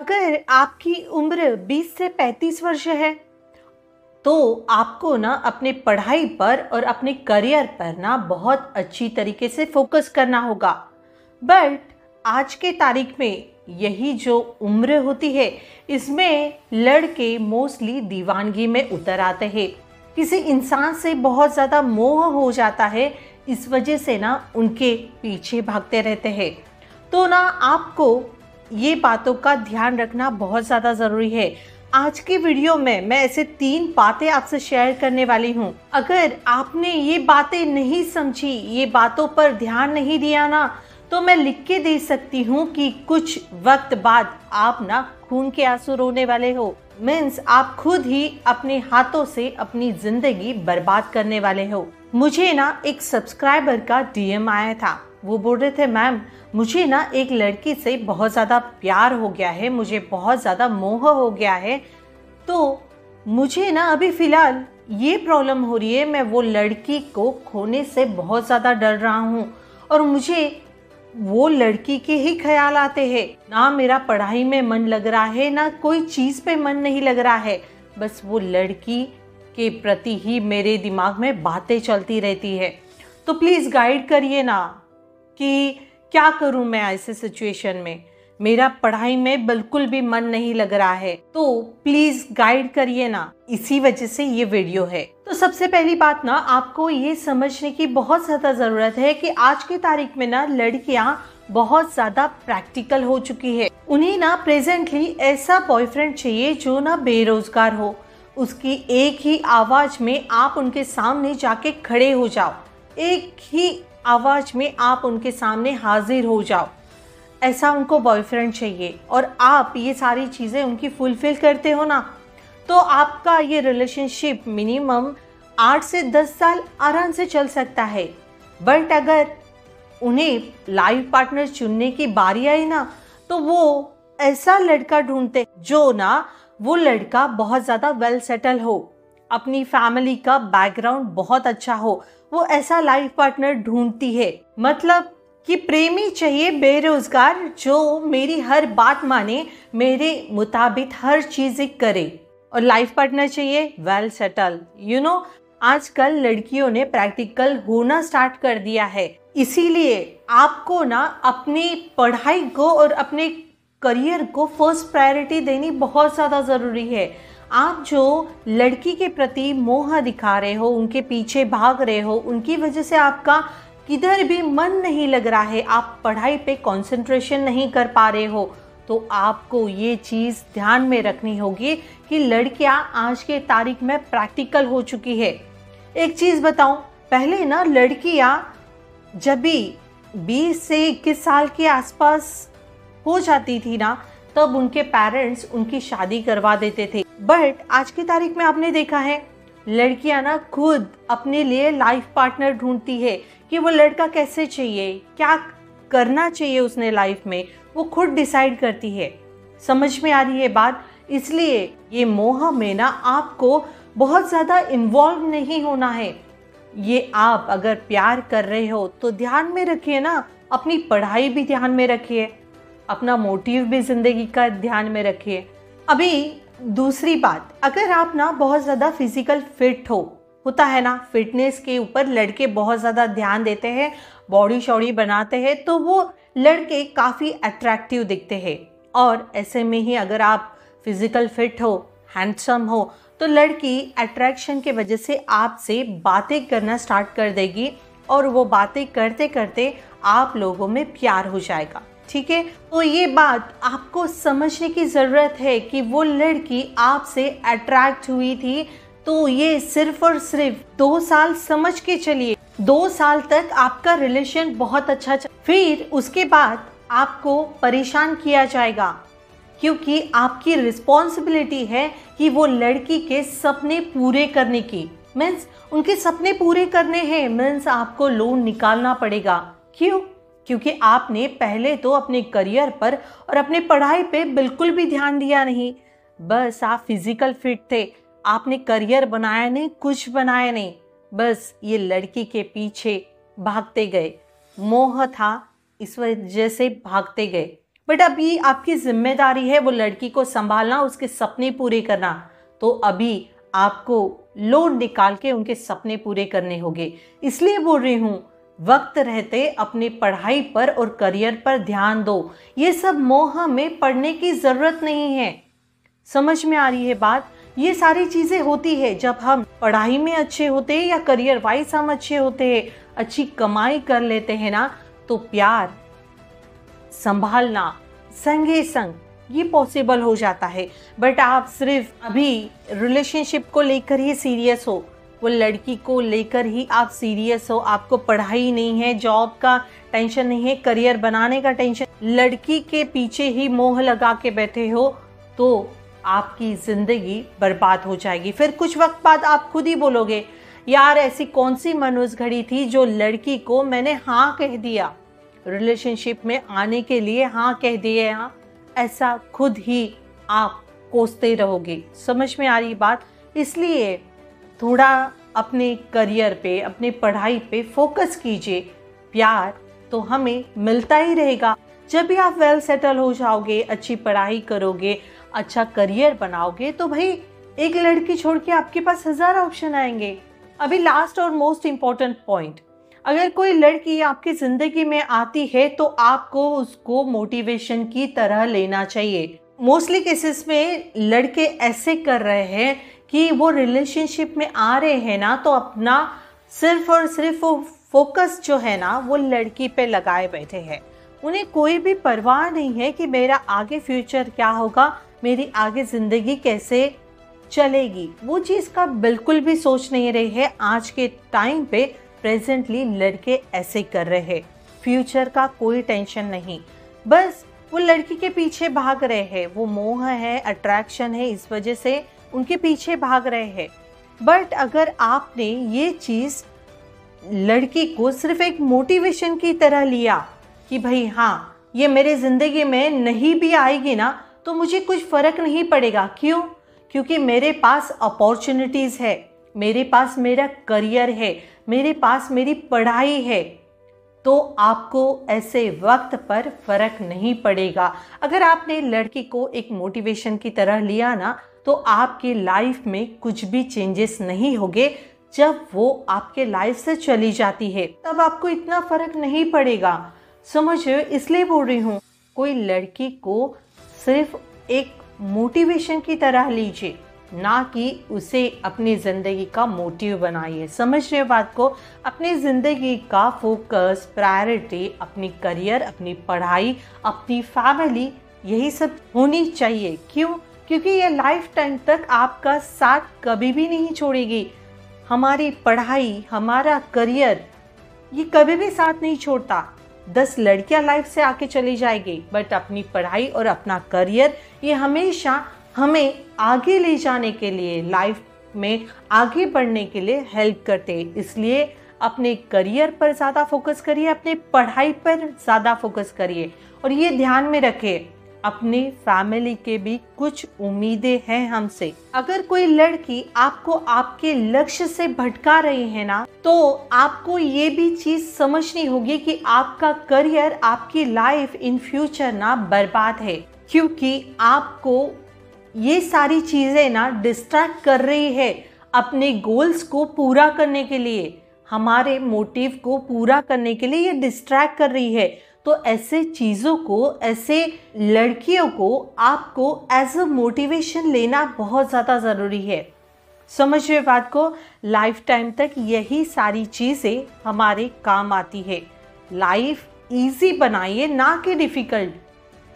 अगर आपकी उम्र 20 से 35 वर्ष है तो आपको ना अपने पढ़ाई पर और अपने करियर पर ना बहुत अच्छी तरीके से फोकस करना होगा। बट आज के तारीख में यही जो उम्र होती है इसमें लड़के मोस्टली दीवानगी में उतर आते हैं। किसी इंसान से बहुत ज़्यादा मोह हो जाता है, इस वजह से ना उनके पीछे भागते रहते हैं। तो ना आपको ये बातों का ध्यान रखना बहुत ज़्यादा ज़रूरी है। आज की वीडियो में मैं ऐसे 3 बातें आपसे शेयर करने वाली हूँ। अगर आपने ये बातें नहीं समझी, ये बातों पर ध्यान नहीं दिया ना, तो मैं लिख के दे सकती हूँ कि कुछ वक्त बाद आप ना खून के आंसू रोने वाले हो। मीन्स आप खुद ही अपने हाथों से अपनी जिंदगी बर्बाद करने वाले हो। मुझे ना एक सब्सक्राइबर का डीएम आया था। वो बोल रहे थे, मैम मुझे ना एक लड़की से बहुत ज़्यादा प्यार हो गया है, मुझे बहुत ज़्यादा मोह हो गया है, तो मुझे ना अभी फ़िलहाल ये प्रॉब्लम हो रही है, मैं वो लड़की को खोने से बहुत ज़्यादा डर रहा हूँ और मुझे वो लड़की के ही ख्याल आते हैं। ना मेरा पढ़ाई में मन लग रहा है, ना कोई चीज़ पे मन नहीं लग रहा है, बस वो लड़की के प्रति ही मेरे दिमाग में बातें चलती रहती है। तो प्लीज़ गाइड करिए ना कि क्या करूं मैं ऐसे सिचुएशन में। मेरा पढ़ाई में बिल्कुल भी मन नहीं लग रहा है, तो प्लीज गाइड करिए ना। इसी वजह से ये वीडियो है। तो सबसे पहली बात ना आपको ये समझने की बहुत ज्यादा जरूरत है कि आज की तारीख में ना लड़कियां बहुत ज्यादा प्रैक्टिकल हो चुकी है। उन्हें ना प्रेजेंटली ऐसा बॉयफ्रेंड चाहिए जो ना बेरोजगार हो। उसकी एक ही आवाज में आप उनके सामने जाके खड़े हो जाओ, एक ही आवाज में आप उनके सामने हाजिर हो जाओ, ऐसा उनको बॉयफ्रेंड चाहिए। और आप ये सारी चीज़ें उनकी फुलफिल करते हो ना, तो आपका ये रिलेशनशिप मिनिमम 8 से 10 साल आराम से चल सकता है। बट अगर उन्हें लाइफ पार्टनर चुनने की बारी आई ना, तो वो ऐसा लड़का ढूंढते जो ना वो लड़का बहुत ज़्यादा वेल सेटल हो, अपनी फैमिली का बैकग्राउंड बहुत अच्छा हो। वो ऐसा लाइफ पार्टनर ढूंढती है। मतलब कि प्रेमी चाहिए बेरोजगार जो मेरी हर बात माने, मेरे मुताबिक हर चीज़ करे। और लाइफ पार्टनर चाहिए वेल सेटल। आजकल लड़कियों ने प्रैक्टिकल होना स्टार्ट कर दिया है, इसीलिए आपको ना अपनी पढ़ाई को और अपने करियर को फर्स्ट प्रायोरिटी देनी बहुत ज़्यादा ज़रूरी है। आप जो लड़की के प्रति मोह दिखा रहे हो, उनके पीछे भाग रहे हो, उनकी वजह से आपका किधर भी मन नहीं लग रहा है, आप पढ़ाई पे कंसंट्रेशन नहीं कर पा रहे हो, तो आपको ये चीज़ ध्यान में रखनी होगी कि लड़कियां आज के तारीख में प्रैक्टिकल हो चुकी है। एक चीज़ बताऊं, पहले ना लड़कियां जब भी 20 से 21 साल के आसपास हो जाती थी ना, तब उनके पेरेंट्स उनकी शादी करवा देते थे। बट आज की तारीख में आपने देखा है लड़कियां ना खुद अपने लिए लाइफ पार्टनर ढूंढती है कि वो लड़का कैसे चाहिए, क्या करना चाहिए उसने लाइफ में, वो खुद डिसाइड करती है। समझ में आ रही है बात? इसलिए ये मोह में ना आपको बहुत ज़्यादा इन्वॉल्व नहीं होना है। ये आप अगर प्यार कर रहे हो तो ध्यान में रखिए ना, अपनी पढ़ाई भी ध्यान में रखिए, अपना मोटिव भी जिंदगी का ध्यान में रखिए। अभी दूसरी बात, अगर आप ना बहुत ज़्यादा फिजिकल फिट होता है ना, फिटनेस के ऊपर लड़के बहुत ज़्यादा ध्यान देते हैं, बॉडी शॉडी बनाते हैं, तो वो लड़के काफ़ी अट्रैक्टिव दिखते हैं। और ऐसे में ही अगर आप फिजिकल फिट हो, हैंडसम हो, तो लड़की अट्रैक्शन के वजह से आपसे बातें करना स्टार्ट कर देगी और वो बातें करते करते आप लोगों में प्यार हो जाएगा। ठीक है, तो ये बात आपको समझने की ज़रूरत है कि वो लड़की आपसे अट्रैक्ट हुई थी, तो ये सिर्फ और सिर्फ 2 साल समझ के चलिए। 2 साल तक आपका रिलेशन बहुत अच्छा फिर उसके बाद आपको परेशान किया जाएगा, क्योंकि आपकी रिस्पॉन्सिबिलिटी है कि वो लड़की के सपने पूरे करने की। मीन्स उनके सपने पूरे करने हैं, मीन्स आपको लोन निकालना पड़ेगा। क्यों? क्योंकि आपने पहले तो अपने करियर पर और अपने पढ़ाई पे बिल्कुल भी ध्यान दिया नहीं। बस आप फिजिकल फिट थे, आपने करियर बनाया नहीं, कुछ बनाया नहीं, बस ये लड़की के पीछे भागते गए। मोह था, इस वजह से भागते गए। बट अभी आपकी जिम्मेदारी है वो लड़की को संभालना, उसके सपने पूरे करना। तो अभी आपको लोड निकाल के उनके सपने पूरे करने होंगे। इसलिए बोल रही हूँ, वक्त रहते अपनी पढ़ाई पर और करियर पर ध्यान दो। ये सब मोह में पड़ने की ज़रूरत नहीं है। समझ में आ रही है बात? ये सारी चीज़ें होती है जब हम पढ़ाई में अच्छे होते हैं या करियर वाइज हम अच्छे होते हैं, अच्छी कमाई कर लेते हैं ना, तो प्यार संभालना संगे संग ये पॉसिबल हो जाता है। बट आप सिर्फ अभी रिलेशनशिप को लेकर ही सीरियस हो, वो लड़की को लेकर ही आप सीरियस हो, आपको पढ़ाई नहीं है, जॉब का टेंशन नहीं है, करियर बनाने का टेंशन, लड़की के पीछे ही मोह लगा के बैठे हो, तो आपकी ज़िंदगी बर्बाद हो जाएगी। फिर कुछ वक्त बाद आप खुद ही बोलोगे, यार ऐसी कौन सी मनुष्य घड़ी थी जो लड़की को मैंने हाँ कह दिया, रिलेशनशिप में आने के लिए हाँ कह दिए। हाँ, ऐसा खुद ही आप कोसते रहोगे। समझ में आ रही बात? इसलिए थोड़ा अपने करियर पे, अपने पढ़ाई पे फोकस कीजिए। प्यार तो हमें मिलता ही रहेगा। जब भी आप वेल सेटल हो जाओगे, अच्छी पढ़ाई करोगे, अच्छा करियर बनाओगे, तो भाई एक लड़की छोड़ के आपके पास 1000 ऑप्शन आएंगे। अभी लास्ट और मोस्ट इम्पॉर्टेंट पॉइंट, अगर कोई लड़की आपकी ज़िंदगी में आती है तो आपको उसको मोटिवेशन की तरह लेना चाहिए। मोस्टली केसेस में लड़के ऐसे कर रहे हैं कि वो रिलेशनशिप में आ रहे हैं ना, तो अपना सिर्फ और सिर्फ वो फोकस जो है ना वो लड़की पे लगाए बैठे हैं। उन्हें कोई भी परवाह नहीं है कि मेरा आगे फ्यूचर क्या होगा, मेरी आगे ज़िंदगी कैसे चलेगी। वो चीज़ का बिल्कुल भी सोच नहीं रहे हैं। आज के टाइम पे प्रेजेंटली लड़के ऐसे कर रहे हैं। फ्यूचर का कोई टेंशन नहीं, बस वो लड़की के पीछे भाग रहे हैं। वो मोह है, अट्रैक्शन है, इस वजह से उनके पीछे भाग रहे हैं। बट अगर आपने ये चीज़ लड़की को सिर्फ एक मोटिवेशन की तरह लिया कि भाई हाँ, ये मेरे ज़िंदगी में नहीं भी आएगी ना तो मुझे कुछ फ़र्क नहीं पड़ेगा। क्यों? क्योंकि मेरे पास अपॉर्चुनिटीज़ है, मेरे पास मेरा करियर है, मेरे पास मेरी पढ़ाई है, तो आपको ऐसे वक्त पर फ़र्क नहीं पड़ेगा। अगर आपने लड़की को एक मोटिवेशन की तरह लिया ना, तो आपकी लाइफ में कुछ भी चेंजेस नहीं होंगे। जब वो आपके लाइफ से चली जाती है तब आपको इतना फ़र्क नहीं पड़ेगा। समझो, इसलिए बोल रही हूँ, कोई लड़की को सिर्फ एक मोटिवेशन की तरह लीजिए, ना कि उसे अपनी ज़िंदगी का मोटिव बनाइए। समझ रहे हो बात को? अपनी ज़िंदगी का फोकस, प्रायोरिटी अपनी करियर, अपनी पढ़ाई, अपनी फैमिली, यही सब होनी चाहिए। क्यों? क्योंकि ये लाइफ टाइम तक आपका साथ कभी भी नहीं छोड़ेगी। हमारी पढ़ाई, हमारा करियर, ये कभी भी साथ नहीं छोड़ता। 10 लड़कियां लाइफ से आके चली जाएगी, बट अपनी पढ़ाई और अपना करियर ये हमेशा हमें आगे ले जाने के लिए, लाइफ में आगे बढ़ने के लिए हेल्प करते हैं। इसलिए अपने करियर पर ज़्यादा फोकस करिए, अपने पढ़ाई पर ज़्यादा फोकस करिए। और ये ध्यान में रखिए, अपनी फैमिली के भी कुछ उम्मीदें हैं हमसे। अगर कोई लड़की आपको आपके लक्ष्य से भटका रही है ना, तो आपको ये भी चीज़ समझनी होगी कि आपका करियर, आपकी लाइफ इन फ्यूचर ना बर्बाद है, क्योंकि आपको ये सारी चीज़ें ना डिस्ट्रैक्ट कर रही है अपने गोल्स को पूरा करने के लिए, हमारे मोटिव को पूरा करने के लिए ये डिस्ट्रैक्ट कर रही है। तो ऐसे चीज़ों को, ऐसे लड़कियों को आपको एज अ मोटिवेशन लेना बहुत ज़्यादा ज़रूरी है। समझ रहे बात को? लाइफ टाइम तक यही सारी चीज़ें हमारे काम आती है। लाइफ इजी बनाइए, ना कि डिफ़िकल्ट।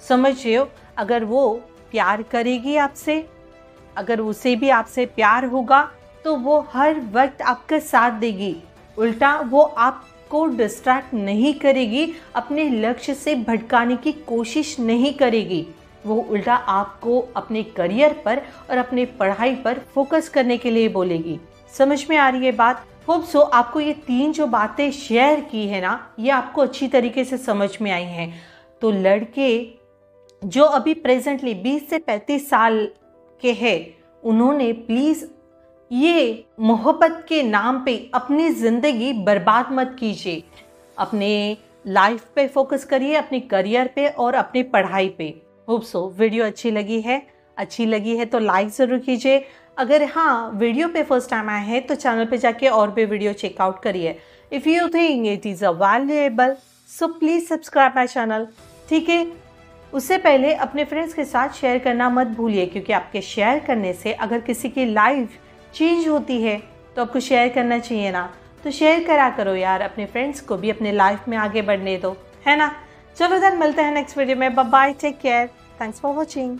समझ रहे हो? अगर वो प्यार करेगी आपसे, अगर उसे भी आपसे प्यार होगा, तो वो हर वक्त आपका साथ देगी। उल्टा वो आपको डिस्ट्रैक्ट नहीं करेगी, अपने लक्ष्य से भटकाने की कोशिश नहीं करेगी। वो उल्टा आपको अपने करियर पर और अपने पढ़ाई पर फोकस करने के लिए बोलेगी। समझ में आ रही है बात? होप सो आपको ये 3 जो बातें शेयर की है ना, ये आपको अच्छी तरीके से समझ में आई हैं। तो लड़के जो अभी प्रेजेंटली 20 से 35 साल के हैं, उन्होंने प्लीज़ ये मोहब्बत के नाम पे अपनी ज़िंदगी बर्बाद मत कीजिए। अपने लाइफ पे फोकस करिए, अपने करियर पे और अपनी पढ़ाई पे। होप सो वीडियो अच्छी लगी है तो लाइक ज़रूर कीजिए। अगर हाँ वीडियो पे फर्स्ट टाइम आए हैं तो चैनल पे जाके और भी वीडियो चेकआउट करिए। If you think it is a valuable so please subscribe my channel, ठीक है। उससे पहले अपने फ्रेंड्स के साथ शेयर करना मत भूलिए, क्योंकि आपके शेयर करने से अगर किसी की लाइफ चेंज होती है तो आपको शेयर करना चाहिए ना। तो शेयर करा करो यार, अपने फ्रेंड्स को भी अपने लाइफ में आगे बढ़ने दो, है ना। चलो देन मिलते हैं नेक्स्ट वीडियो में। Bye bye, take care, thanks for watching.